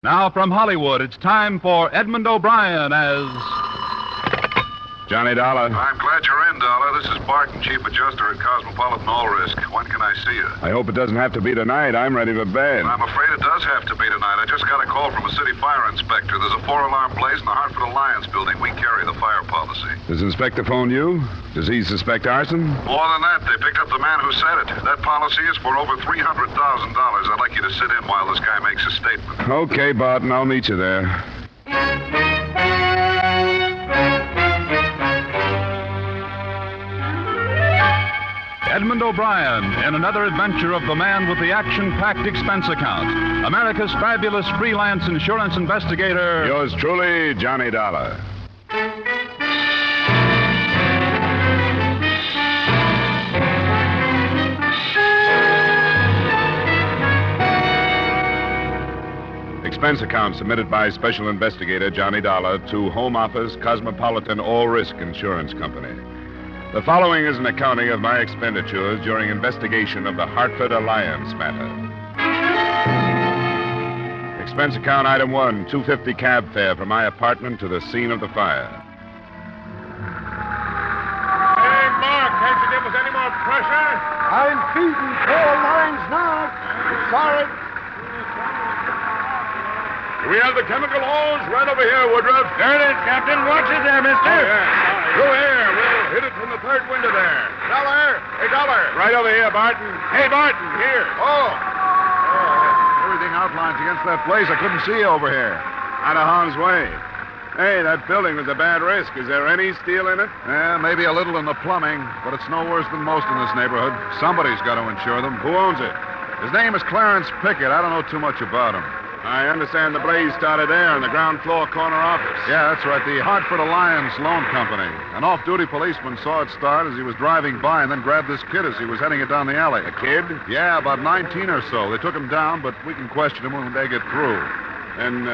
Now from Hollywood, it's time for Edmund O'Brien as Johnny Dollar. I'm glad you're in, Dollar. This is Barton, Chief Adjuster at Cosmopolitan All Risk. When can I see you? I hope it doesn't have to be tonight. I'm ready for bed. I'm afraid it does have to be tonight. I just got a call from a city fire inspector. There's a 4-alarm blaze in the Hartford Alliance building. We carry the fire policy. Does Inspector phone you? Does he suspect arson? More than that, they picked up the man who said it. That policy is for over $300,000. I'd like you to sit in while this guy makes a statement. Okay, Barton. I'll meet you there. Edmund O'Brien in another adventure of the man with the action-packed expense account. America's fabulous freelance insurance investigator. Yours truly, Johnny Dollar. Expense account submitted by Special Investigator Johnny Dollar to Home Office Cosmopolitan All Risk Insurance Company. The following is an accounting of my expenditures during investigation of the Hartford Alliance matter. Expense account item 1, $2.50 cab fare from my apartment to the scene of the fire. Hey, Mark, can't you give us any more pressure? I'm feeding 4 lines now. Sorry. We have the chemical hose right over here, Woodruff. There it is, Captain. Watch it there, mister. Oh, yeah. Through here. We'll hit it from the third window there. Dollar. Hey, Dollar. Right over here, Barton. Hey, Barton, here. Oh, everything outlines against that blaze. I couldn't see you over here. Out of harm's way. Hey, that building was a bad risk. Is there any steel in it? Yeah, maybe a little in the plumbing, but it's no worse than most in this neighborhood. Somebody's got to insure them. Who owns it? His name is Clarence Pickett. I don't know too much about him. I understand the blaze started there in the ground floor corner office. Yeah, that's right. The Hartford Alliance Loan Company. An off-duty policeman saw it start as he was driving by and then grabbed this kid as he was heading it down the alley. A kid? Yeah, about 19 or so. They took him down, but we can question him when they get through. Then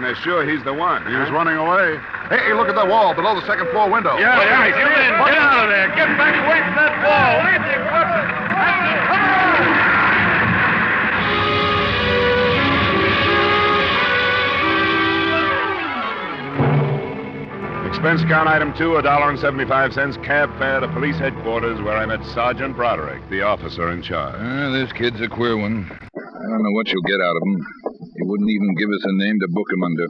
they're sure he's the one. He was running away. Hey, look at that wall below the second floor window. Yeah, get in. Get out of there. Get back away from that wall. Leave the equipment. Come on. Expense account item 2, $1.75 cab fare to police headquarters where I met Sergeant Broderick, the officer in charge. This kid's a queer one. I don't know what you'll get out of him. He wouldn't even give us a name to book him under.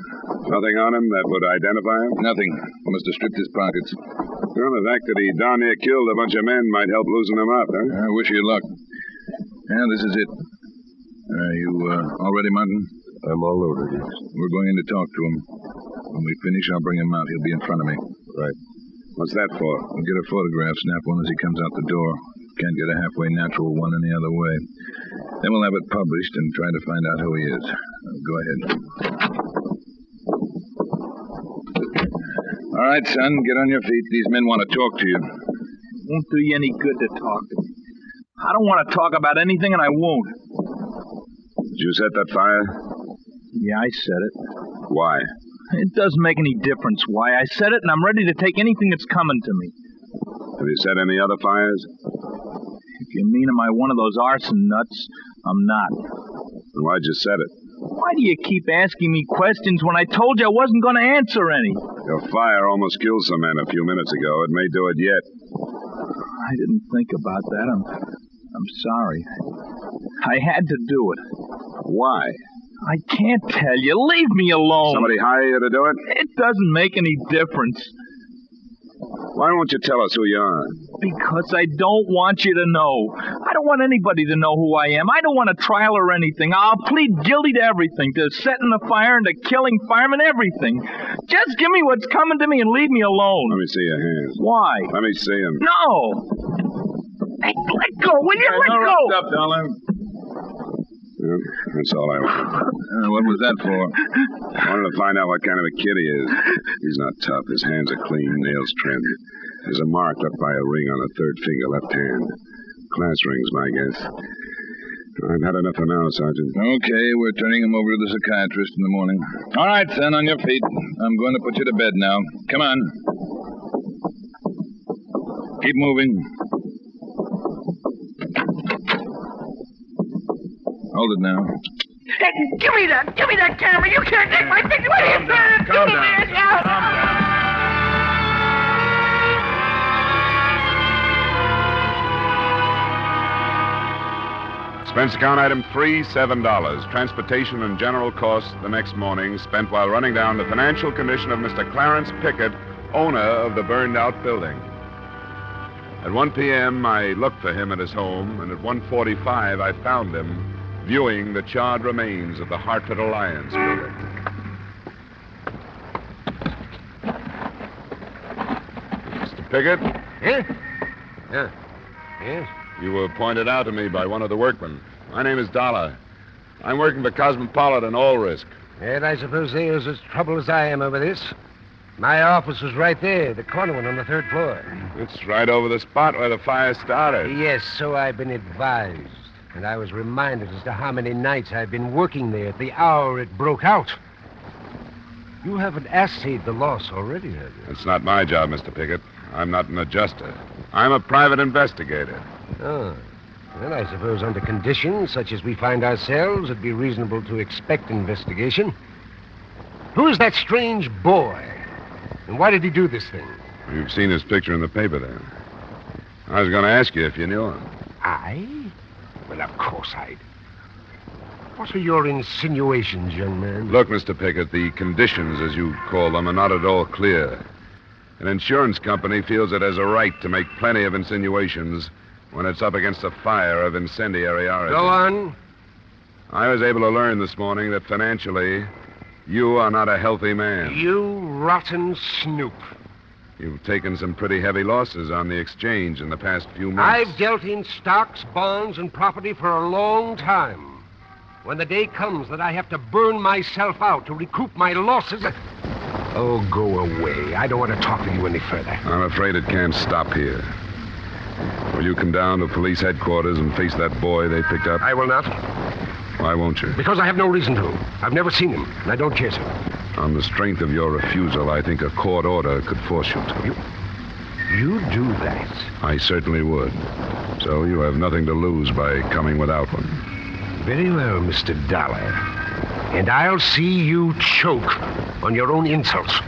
Nothing on him that would identify him? Nothing. He must have stripped his pockets. Well, the fact that he darn near killed a bunch of men might help loosen them up, huh? I wish you luck. Yeah, this is it. Are you all ready, Martin? I'm all loaded, yes. We're going in to talk to him. When we finish, I'll bring him out. He'll be in front of me. Right. What's that for? We'll get a photograph, snap one as he comes out the door. Can't get a halfway natural one any other way. Then we'll have it published and try to find out who he is. Go ahead. All right, son, get on your feet. These men want to talk to you. Won't do you any good to talk to me. I don't want to talk about anything, and I won't. Did you set that fire? Yeah, I said it. Why? It doesn't make any difference why. I said it, and I'm ready to take anything that's coming to me. Have you set any other fires? If you mean am I one of those arson nuts, I'm not. Then why'd you set it? Why do you keep asking me questions when I told you I wasn't going to answer any? Your fire almost killed some men a few minutes ago. It may do it yet. I didn't think about that. I'm sorry. I had to do it. Why? I can't tell you. Leave me alone. Somebody hire you to do it? It doesn't make any difference. Why won't you tell us who you are? Because I don't want you to know. I don't want anybody to know who I am. I don't want a trial or anything. I'll plead guilty to everything, to setting the fire and to killing firemen, everything. Just give me what's coming to me and leave me alone. Let me see your hands. Why? Let me see them. No. Hey, let go. Will you let go? Up, darling. Well, that's all I want. What was that for? I wanted to find out what kind of a kid he is. He's not tough. His hands are clean, nails trimmed. There's a mark left by a ring on the third finger, left hand. Class rings, my guess. I've had enough for now, Sergeant. Okay, we're turning him over to the psychiatrist in the morning. All right, son, on your feet. I'm going to put you to bed now. Come on. Keep moving. Hold it now. Hey, give me that camera. You can't take my picture. What are you trying to do to me? Calm down. Expense account item 3, $7. Transportation and general costs the next morning spent while running down the financial condition of Mr. Clarence Pickett, owner of the burned-out building. At 1 p.m., I looked for him at his home, and at 1:45, I found him viewing the charred remains of the Hartford Alliance building. Mr. Pickett? Yeah. Yes? You were pointed out to me by one of the workmen. My name is Dollar. I'm working for Cosmopolitan All Risk. And I suppose there's as trouble as I am over this. My office was right there, the corner one on the 3rd floor. It's right over the spot where the fire started. Yes, so I've been advised. And I was reminded as to how many nights I've been working there at the hour it broke out. You haven't assayed the loss already, have you? It's not my job, Mr. Pickett. I'm not an adjuster. I'm a private investigator. Oh. Well, I suppose under conditions such as we find ourselves, it'd be reasonable to expect investigation. Who's that strange boy? And why did he do this thing? You've seen his picture in the paper there. I was going to ask you if you knew him. I? Well, of course I'd. What are your insinuations, young man? Look, Mr. Pickett, the conditions, as you call them, are not at all clear. An insurance company feels it has a right to make plenty of insinuations when it's up against a fire of incendiary origin. Go on. I was able to learn this morning that financially, you are not a healthy man. You rotten snoop. You've taken some pretty heavy losses on the exchange in the past few months. I've dealt in stocks, bonds, and property for a long time. When the day comes that I have to burn myself out to recoup my losses... Oh, go away. I don't want to talk to you any further. I'm afraid it can't stop here. Will you come down to police headquarters and face that boy they picked up? I will not. Why won't you? Because I have no reason to. I've never seen him, and I don't care to. On the strength of your refusal, I think a court order could force you to. You do that? I certainly would. So you have nothing to lose by coming without one. Very well, Mr. Dollar. And I'll see you choke on your own insults.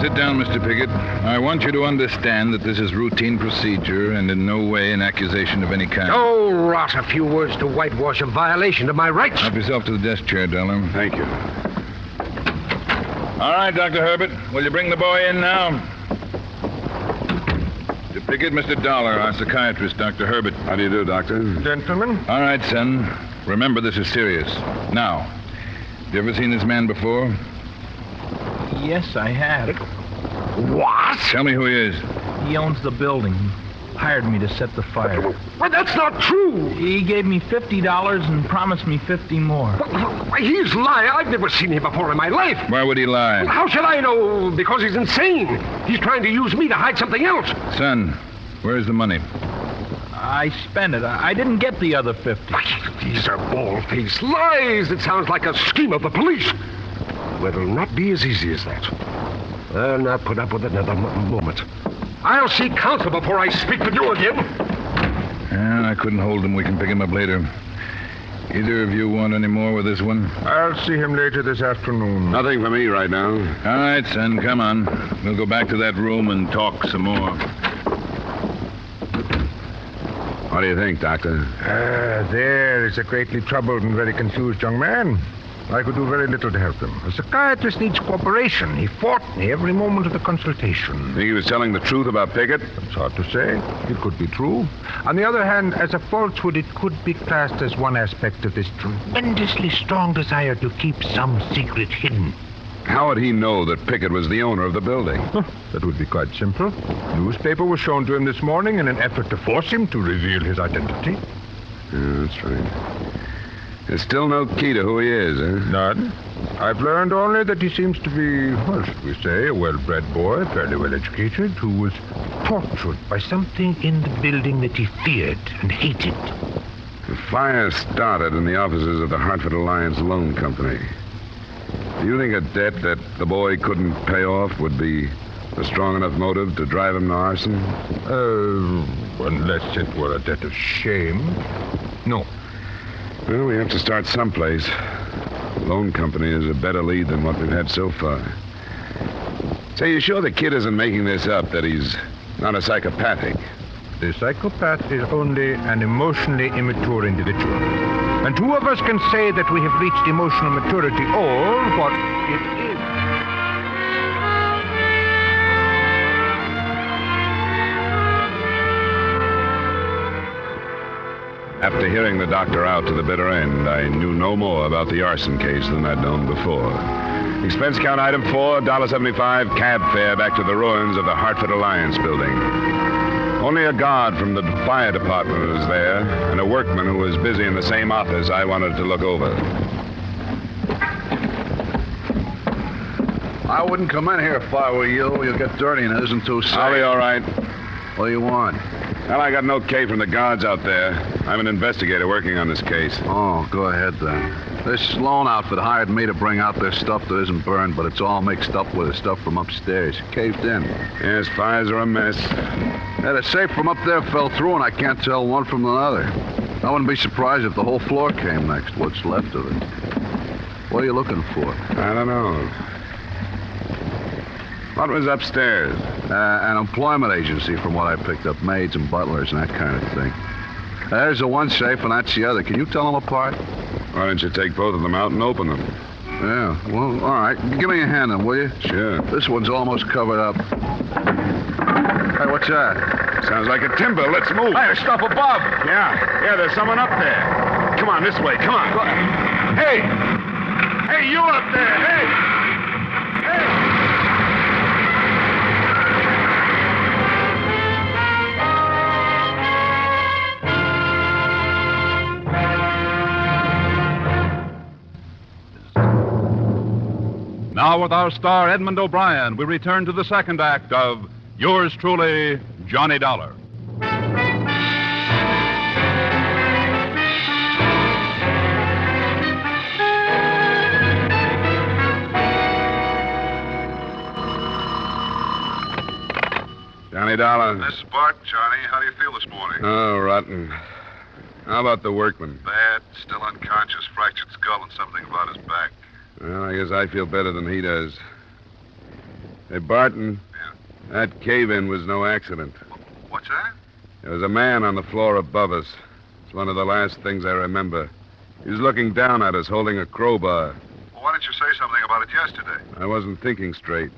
Sit down, Mr. Pickett. I want you to understand that this is routine procedure and in no way an accusation of any kind. Oh, rot. A few words to whitewash a violation of my rights. Help yourself to the desk chair, Dollar. Thank you. All right, Dr. Herbert. Will you bring the boy in now? Mr. Pickett, Mr. Dollar, our psychiatrist, Dr. Herbert. How do you do, Doctor? Gentlemen? All right, son. Remember, this is serious. Now, have you ever seen this man before? Yes, I have. What? Tell me who he is. He owns the building. He hired me to set the fire. Well, that's not true. He gave me $50 and promised me 50 more. Why, he's lying. I've never seen him before in my life. Why would he lie? How should I know? Because he's insane. He's trying to use me to hide something else. Son, where's the money? I spent it. I didn't get the other 50. These are bald-faced lies. It sounds like a scheme of the police. Well, it'll not be as easy as that. I'll not put up with it another moment. I'll see counsel before I speak with you again. I couldn't hold him. We can pick him up later. Either of you want any more with this one? I'll see him later this afternoon. Nothing for me right now. All right, son, come on. We'll go back to that room and talk some more. What do you think, Doctor? There is a greatly troubled and very confused young man. I could do very little to help him. A psychiatrist needs cooperation. He fought me every moment of the consultation. Think he was telling the truth about Pickett? It's hard to say. It could be true. On the other hand, as a falsehood, it could be classed as one aspect of this tremendously strong desire to keep some secret hidden. How would he know that Pickett was the owner of the building? That would be quite simple. Newspaper was shown to him this morning in an effort to force him to reveal his identity. Yeah, that's right. There's still no key to who he is, eh? None. I've learned only that he seems to be, well, should we say, a well-bred boy, fairly well-educated, who was tortured by something in the building that he feared and hated. The fire started in the offices of the Hartford Alliance Loan Company. Do you think a debt that the boy couldn't pay off would be A strong enough motive to drive him to arson? Unless it were a debt of shame. No. Well, we have to start someplace. The loan company is a better lead than what we've had so far. Say, you sure the kid isn't making this up, that he's not a psychopathic? The psychopath is only an emotionally immature individual. And two of us can say that we have reached emotional maturity, or what it is. After hearing the doctor out to the bitter end, I knew no more about the arson case than I'd known before. Expense account item 4, $1.75 cab fare back to the ruins of the Hartford Alliance building. Only a guard from the fire department was there, and a workman who was busy in the same office I wanted to look over. I wouldn't come in here if I were you. You'll get dirty and it isn't too safe. I'll be all right. What do you want? Well, I got an okay from the guards out there. I'm an investigator working on this case. Oh, go ahead then. This loan outfit hired me to bring out their stuff that isn't burned, but it's all mixed up with the stuff from upstairs. Caved in. Yes, fires are a mess. Yeah, the safe from up there fell through, and I can't tell one from another. I wouldn't be surprised if the whole floor came next, what's left of it. What are you looking for? I don't know. What was upstairs? An employment agency, from what I picked up. Maids and butlers and that kind of thing. There's the one safe, and that's the other. Can you tell them apart? Why don't you take both of them out and open them? Yeah, well, all right. Give me a hand then, will you? Sure. This one's almost covered up. Hey, what's that? Sounds like a timber. Let's move. Hey, there's stuff above. Yeah, there's someone up there. Come on, this way. Come on. Hey! Hey, you up there! Hey! Now, with our star Edmund O'Brien, we return to the second act of Yours Truly, Johnny Dollar. Johnny Dollar. This is Bart, Johnny. How do you feel this morning? Oh, rotten. How about the workman? Bad. Still unconscious. Fractured skull and something about his back. Well, I guess I feel better than he does. Hey, Barton. Yeah? That cave-in was no accident. What's that? There was a man on the floor above us. It's one of the last things I remember. He was looking down at us, holding a crowbar. Well, why didn't you say something about it yesterday? I wasn't thinking straight.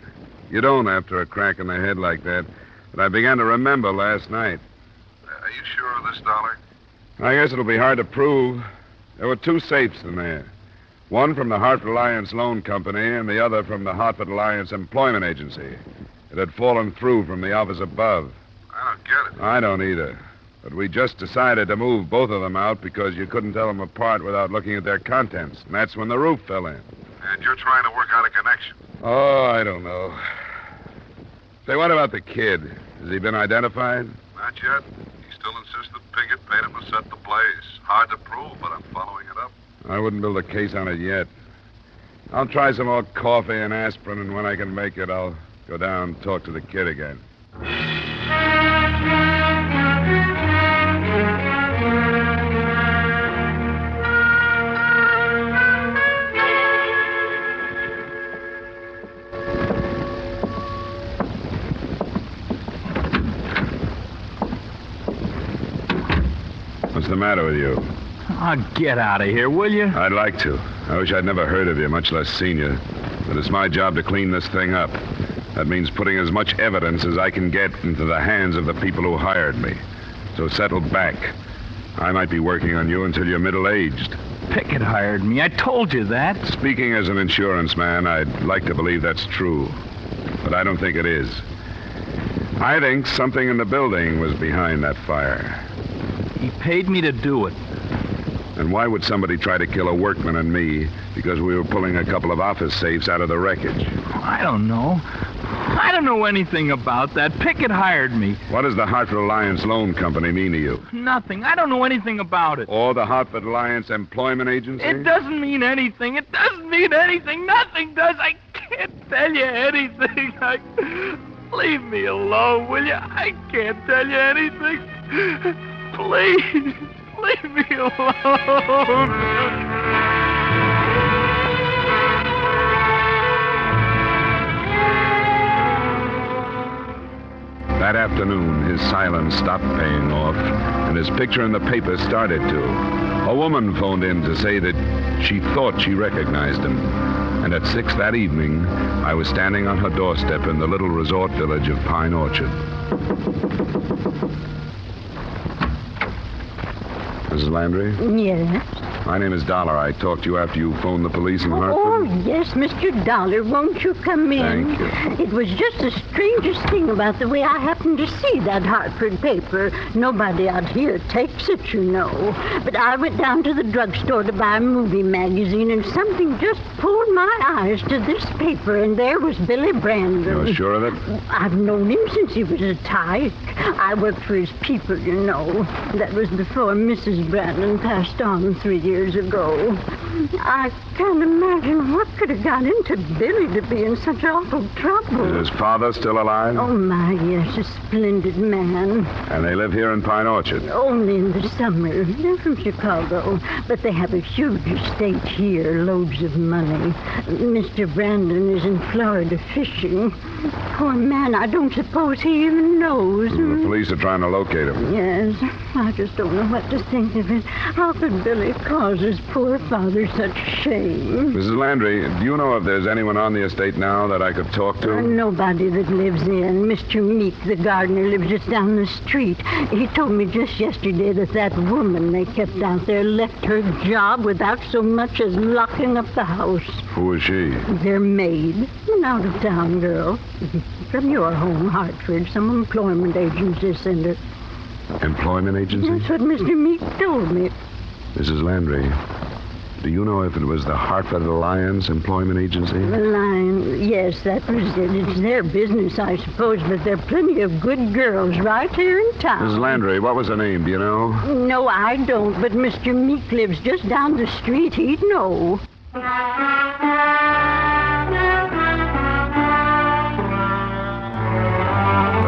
You don't after a crack in the head like that. But I began to remember last night. Are you sure of this, Dollar? I guess it'll be hard to prove. There were two safes in there. One from the Hartford Alliance Loan Company and the other from the Hartford Alliance Employment Agency. It had fallen through from the office above. I don't get it. I don't either. But we just decided to move both of them out because you couldn't tell them apart without looking at their contents. And that's when the roof fell in. And you're trying to work out a connection. Oh, I don't know. Say, what about the kid? Has he been identified? Not yet. He still insists that Piggott paid him to set the blaze. Hard to prove, but I'm following it up. I wouldn't build a case on it yet. I'll try some more coffee and aspirin, and when I can make it, I'll go down and talk to the kid again. What's the matter with you? Oh, get out of here, will you? I'd like to. I wish I'd never heard of you, much less seen you. But it's my job to clean this thing up. That means putting as much evidence as I can get into the hands of the people who hired me. So settle back. I might be working on you until you're middle-aged. Pickett hired me. I told you that. Speaking as an insurance man, I'd like to believe that's true. But I don't think it is. I think something in the building was behind that fire. He paid me to do it. And why would somebody try to kill a workman and me because we were pulling a couple of office safes out of the wreckage? I don't know. I don't know anything about that. Pickett hired me. What does the Hartford Alliance Loan Company mean to you? Nothing. I don't know anything about it. Or the Hartford Alliance Employment Agency? It doesn't mean anything. It doesn't mean anything. Nothing does. I can't tell you anything. Leave me alone, will you? I can't tell you anything. Please, leave me alone. That afternoon, his silence stopped paying off, and his picture in the paper started to. A woman phoned in to say that she thought she recognized him. And at 6 that evening, I was standing on her doorstep in the little resort village of Pine Orchard. Mrs. Landry? Yes? My name is Dollar. I talked to you after you phoned the police in Hartford. Oh, yes, Mr. Dollar. Won't you come in? Thank you. It was just the strangest thing about the way I happened to see that Hartford paper. Nobody out here takes it, you know. But I went down to the drugstore to buy a movie magazine, and something just pulled my eyes to this paper, and there was Billy Brandon. You're sure of it? I've known him since he was a tyke. I worked for his people, you know. That was before Mrs. Brandon passed on 3 years ago. I can't imagine what could have got into Billy to be in such awful trouble. Is his father still alive? Oh, my, yes, a splendid man. And they live here in Pine Orchard? Only in the summer. They're from Chicago, but they have a huge estate here, loads of money. Mr. Brandon is in Florida fishing. Poor man, I don't suppose he even knows. The police are trying to locate him. Yes, I just don't know what to think of it. How could Billy cause his poor father such shame? Mrs. Landry, do you know if there's anyone on the estate now that I could talk to? Nobody that lives in. Mr. Meek, the gardener, lives just down the street. He told me just yesterday that woman they kept out there left her job without so much as locking up the house. Who is she? Their maid. An out-of-town girl. From your home, Hartford. Some employment agency sent her. Employment agency? That's what Mr. Meek told me. Mrs. Landry, do you know if it was the Hartford Alliance Employment Agency? The line, yes, that was it. It's their business, I suppose, but there are plenty of good girls right here in town. Mrs. Landry, what was her name, do you know? No, I don't, but Mr. Meek lives just down the street. He'd know. The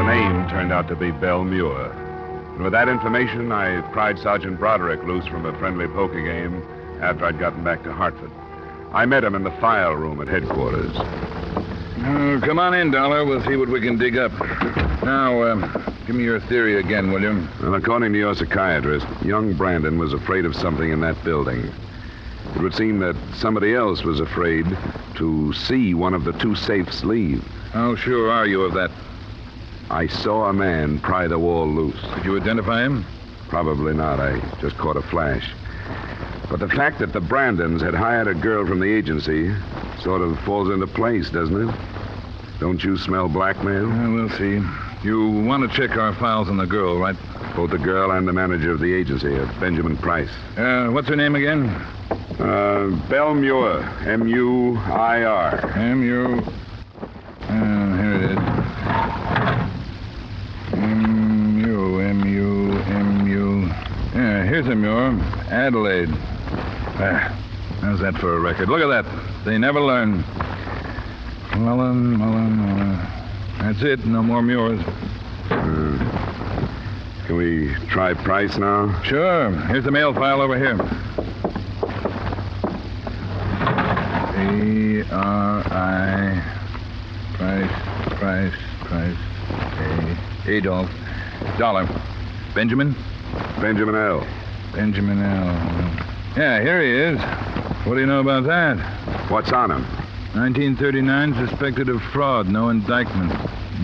name turned out to be Belle Muir. And with that information, I pried Sergeant Broderick loose from a friendly poker game after I'd gotten back to Hartford. I met him in the file room at headquarters. Come on in, Dollar. We'll see what we can dig up. Now, give me your theory again, will you? Well, according to your psychiatrist, young Brandon was afraid of something in that building. It would seem that somebody else was afraid to see one of the two safes leave. How sure are you of that? I saw a man pry the wall loose. Did you identify him? Probably not. I just caught a flash. But the fact that the Brandons had hired a girl from the agency sort of falls into place, doesn't it? Don't you smell blackmail? We'll see. You want to check our files on the girl, right? Both the girl and the manager of the agency, Benjamin Price. What's her name again? Belle Muir. M-U-I-R. M-U... here it is. M-U. Yeah, here's a Muir. Adelaide. How's that for a record? Look at that. They never learn. Mullen. That's it. No more Muirs. Can we try Price now? Sure. Here's the mail file over here. A-R-I... Price. Adolph. Dollar. Benjamin? Benjamin L. Benjamin L. Yeah, here he is. What do you know about that? What's on him? 1939, suspected of fraud, no indictment.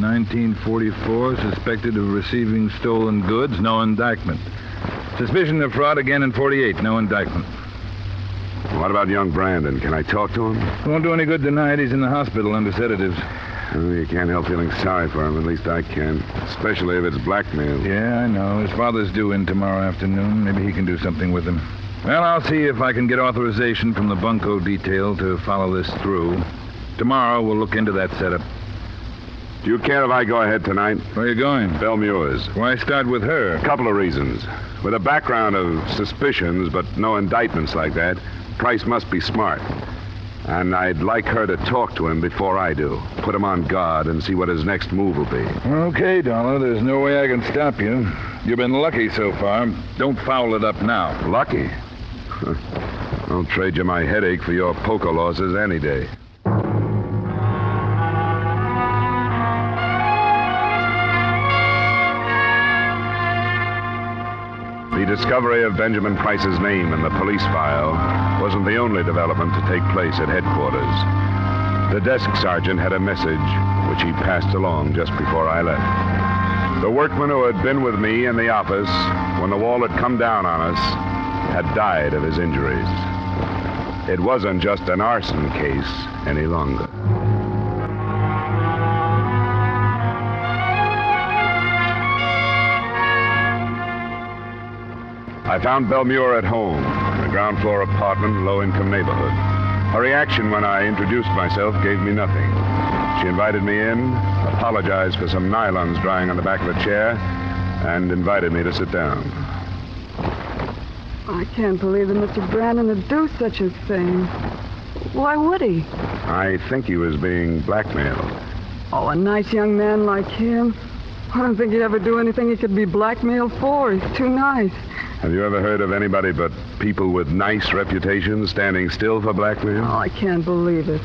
1944, suspected of receiving stolen goods, no indictment. Suspicion of fraud again in 48, no indictment. What about young Brandon? Can I talk to him? Won't do any good tonight. He's in the hospital under sedatives. Well, you can't help feeling sorry for him. At least I can. Especially if it's blackmail. Yeah, I know. His father's due in tomorrow afternoon. Maybe he can do something with him. Well, I'll see if I can get authorization from the bunco detail to follow this through. Tomorrow, we'll look into that setup. Do you care if I go ahead tonight? Where are you going? Belle Muir's. Why start with her? A couple of reasons. With a background of suspicions, but no indictments like that, Price must be smart. And I'd like her to talk to him before I do. Put him on guard and see what his next move will be. Okay, Dollar. There's no way I can stop you. You've been lucky so far. Don't foul it up now. Lucky? I'll trade you my headache for your poker losses any day. The discovery of Benjamin Price's name in the police file wasn't the only development to take place at headquarters. The desk sergeant had a message which he passed along just before I left. The workman who had been with me in the office when the wall had come down on us had died of his injuries. It wasn't just an arson case any longer. I found Belmure at home, in a ground floor apartment, low-income neighborhood. Her reaction when I introduced myself gave me nothing. She invited me in, apologized for some nylons drying on the back of a chair, and invited me to sit down. I can't believe that Mr. Brandon would do such a thing. Why would he? I think he was being blackmailed. Oh, a nice young man like him. I don't think he'd ever do anything he could be blackmailed for. He's too nice. Have you ever heard of anybody but people with nice reputations standing still for blackmail? Oh, I can't believe it.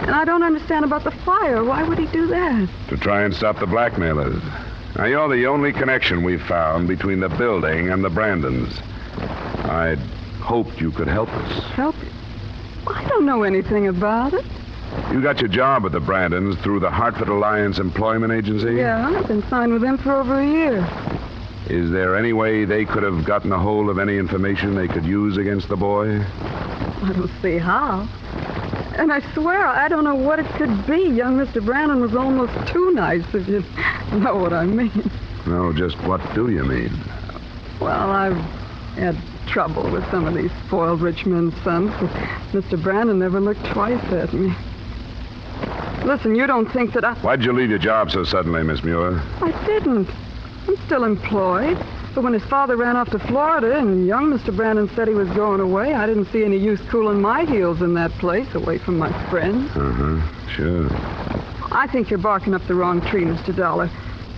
And I don't understand about the fire. Why would he do that? To try and stop the blackmailers. Now, you're the only connection we've found between the building and the Brandons. I'd hoped you could help us. Help you? I don't know anything about it. You got your job with the Brandons through the Hartford Alliance Employment Agency? Yeah, I've been signed with them for over a year. Is there any way they could have gotten a hold of any information they could use against the boy? I don't see how. And I swear, I don't know what it could be. Young Mr. Brandon was almost too nice, if you know what I mean. No, just what do you mean? Well, I've had trouble with some of these spoiled rich men's sons. Mr. Brandon never looked twice at me. Listen, you don't think that I... Why'd you leave your job so suddenly, Miss Muir? I didn't. I'm still employed. But when his father ran off to Florida and young Mr. Brandon said he was going away, I didn't see any use cooling my heels in that place away from my friends. Sure. I think you're barking up the wrong tree, Mr. Dollar.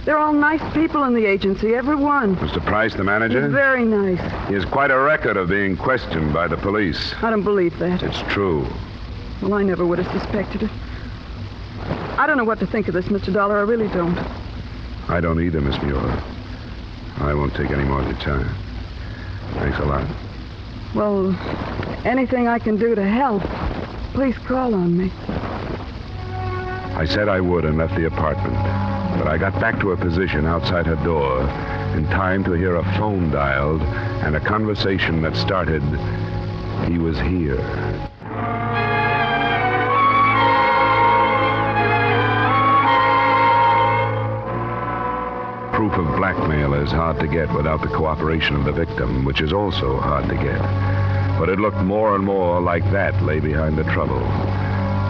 They're all nice people in the agency, every one. Mr. Price, the manager? He's very nice. He has quite a record of being questioned by the police. I don't believe that. It's true. Well, I never would have suspected it. I don't know what to think of this, Mr. Dollar. I really don't. I don't either, Miss Muir. I won't take any more of your time. Thanks a lot. Well, anything I can do to help, please call on me. I said I would and left the apartment. But I got back to her position outside her door in time to hear a phone dialed and a conversation that started, "He was here." Proof of blackmail is hard to get without the cooperation of the victim, which is also hard to get. But it looked more and more like that lay behind the trouble.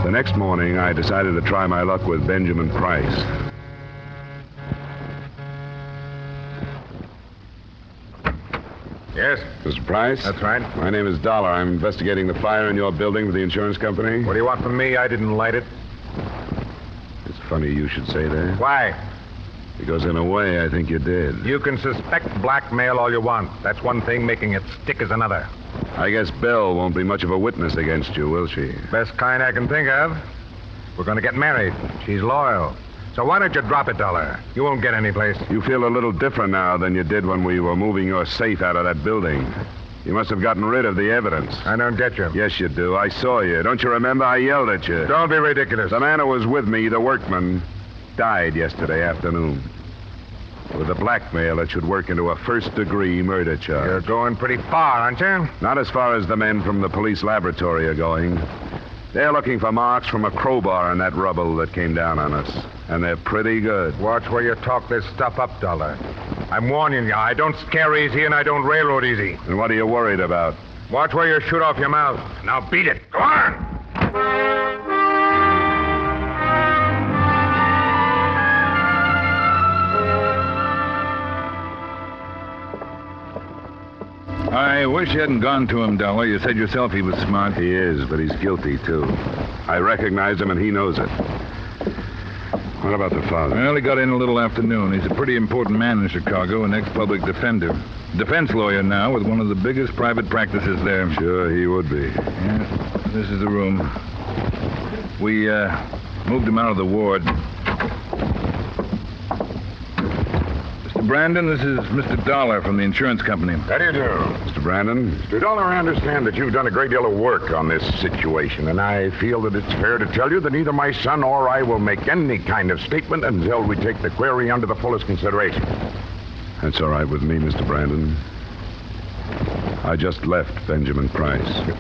The next morning, I decided to try my luck with Benjamin Price. Yes? Mr. Price? That's right. My name is Dollar. I'm investigating the fire in your building with the insurance company. What do you want from me? I didn't light it. It's funny you should say that. Why? Because in a way, I think you did. You can suspect blackmail all you want. That's one thing. Making it stick is another. I guess Belle won't be much of a witness against you, will she? Best kind I can think of. We're going to get married. She's loyal. So why don't you drop it, Dollar? You won't get any place. You feel a little different now than you did when we were moving your safe out of that building. You must have gotten rid of the evidence. I don't get you. Yes, you do. I saw you. Don't you remember? I yelled at you. Don't be ridiculous. The man who was with me, the workman, died yesterday afternoon. With a blackmail that should work into a first-degree murder charge. You're going pretty far, aren't you? Not as far as the men from the police laboratory are going. They're looking for marks from a crowbar in that rubble that came down on us. And they're pretty good. Watch where you talk this stuff up, Dollar. I'm warning you, I don't scare easy and I don't railroad easy. And what are you worried about? Watch where you shoot off your mouth. Now beat it. Go on! All right, I wish you hadn't gone to him, Dollar. You said yourself he was smart. He is, but he's guilty, too. I recognize him, and he knows it. What about the father? Well, he got in a little afternoon. He's a pretty important man in Chicago, an ex-public defender. Defense lawyer now with one of the biggest private practices there. Sure, he would be. Yeah, this is the room. We, moved him out of the ward. Mr. Brandon, this is Mr. Dollar from the insurance company. How do you do? Mr. Brandon? Mr. Dollar, I understand that you've done a great deal of work on this situation, and I feel that it's fair to tell you that neither my son or I will make any kind of statement until we take the query under the fullest consideration. That's all right with me, Mr. Brandon. I just left Benjamin Price.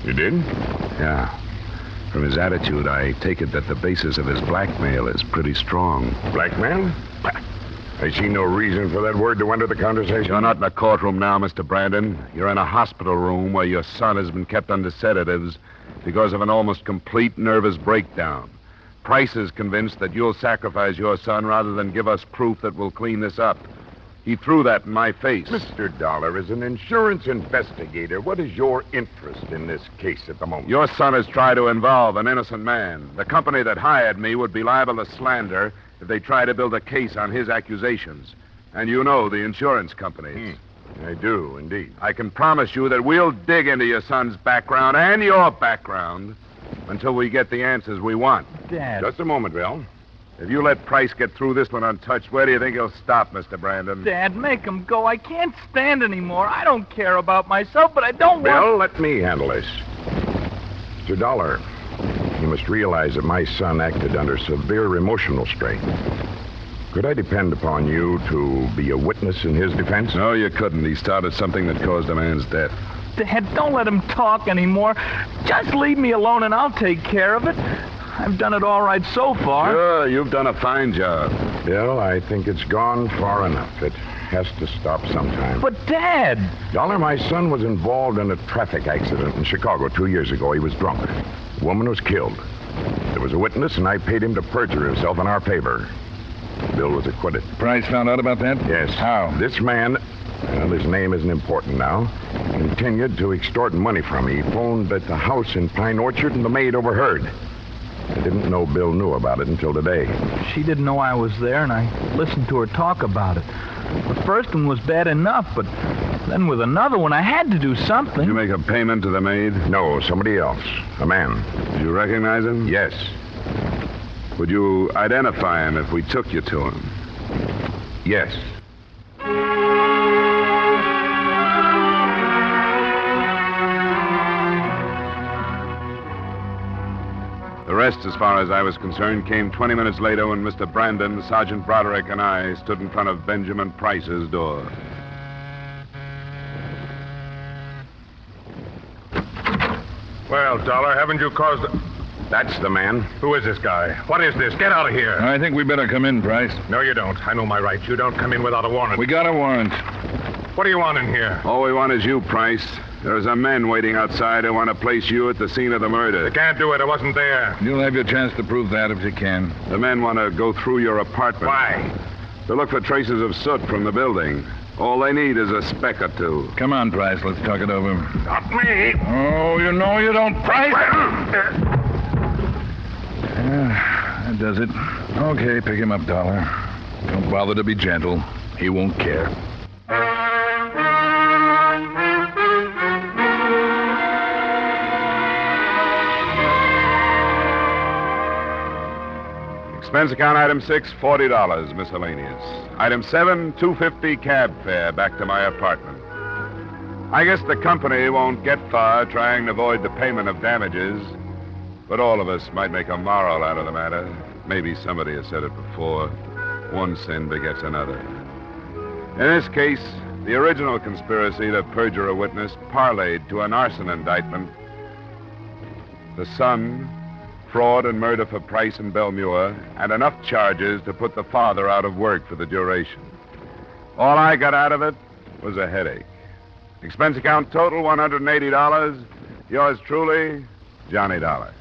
You did? Yeah. From his attitude, I take it that the basis of his blackmail is pretty strong. Blackmail? I see no reason for that word to enter the conversation. You're not in a courtroom now, Mr. Brandon. You're in a hospital room where your son has been kept under sedatives because of an almost complete nervous breakdown. Price is convinced that you'll sacrifice your son rather than give us proof that will clean this up. He threw that in my face. Mr. Dollar, as an insurance investigator, what is your interest in this case at the moment? Your son has tried to involve an innocent man. The company that hired me would be liable to slander if they try to build a case on his accusations. And you know the insurance companies. I do, indeed. I can promise you that we'll dig into your son's background and your background until we get the answers we want. Dad. Just a moment, Bill. If you let Price get through this one untouched, where do you think he'll stop, Mr. Brandon? Dad, make him go. I can't stand anymore. I don't care about myself, but I don't want... Bill, let me handle this. Mr. Dollar, you must realize that my son acted under severe emotional strain. Could I depend upon you to be a witness in his defense? No, you couldn't. He started something that caused a man's death. Dad, don't let him talk anymore. Just leave me alone and I'll take care of it. I've done it all right so far. Sure, you've done a fine job. Bill, I think it's gone far enough. It has to stop sometime. But, Dad... Dollar, my son was involved in a traffic accident in Chicago 2 years ago. He was drunk. A woman was killed. There was a witness, and I paid him to perjure himself in our favor. Bill was acquitted. Price found out about that? Yes. How? This man, well, his name isn't important now, continued to extort money from me. He phoned at the house in Pine Orchard, and the maid overheard. I didn't know Bill knew about it until today. She didn't know I was there, and I listened to her talk about it. The first one was bad enough, but then with another one, I had to do something. Did you make a payment to the maid? No, somebody else. A man. Did you recognize him? Yes. Would you identify him if we took you to him? Yes. The rest, as far as I was concerned, came 20 minutes later when Mr. Brandon, Sergeant Broderick, and I stood in front of Benjamin Price's door. Well, Dollar, haven't you caused... That's the man. Who is this guy? What is this? Get out of here. I think we better come in, Price. No, you don't. I know my rights. You don't come in without a warrant. We got a warrant. What do you want in here? All we want is you, Price. There's a men waiting outside who want to place you at the scene of the murder. You can't do it. I wasn't there. You'll have your chance to prove that if you can. The men want to go through your apartment. Why? To look for traces of soot from the building. All they need is a speck or two. Come on, Price. Let's talk it over. Not me. Oh, you know you don't, Price. That does it. Okay, pick him up, Dollar. Don't bother to be gentle. He won't care. Expense account item 6, $40, miscellaneous. Item 7, $2.50 cab fare back to my apartment. I guess the company won't get far trying to avoid the payment of damages, but all of us might make a moral out of the matter. Maybe somebody has said it before. One sin begets another. In this case, the original conspiracy to perjure a witness parlayed to an arson indictment. The son, fraud and murder for Price and Belmure, and enough charges to put the father out of work for the duration. All I got out of it was a headache. Expense account total, $180. Yours truly, Johnny Dollar.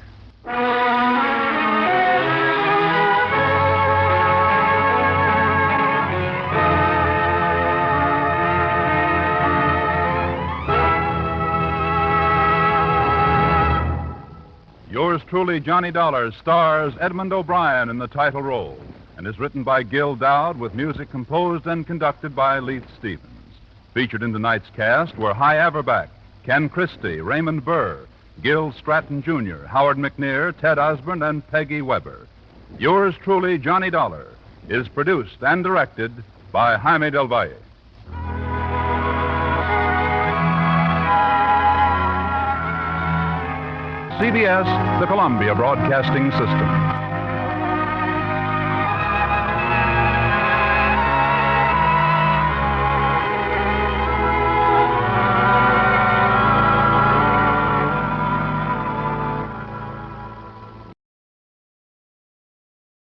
truly, Johnny Dollar, stars Edmund O'Brien in the title role and is written by Gil Dowd with music composed and conducted by Leith Stevens. Featured in tonight's cast were Hy Averback, Ken Christie, Raymond Burr, Gil Stratton Jr., Howard McNear, Ted Osborne, and Peggy Weber. Yours truly, Johnny Dollar, is produced and directed by Jaime Del Valle. CBS, the Columbia Broadcasting System.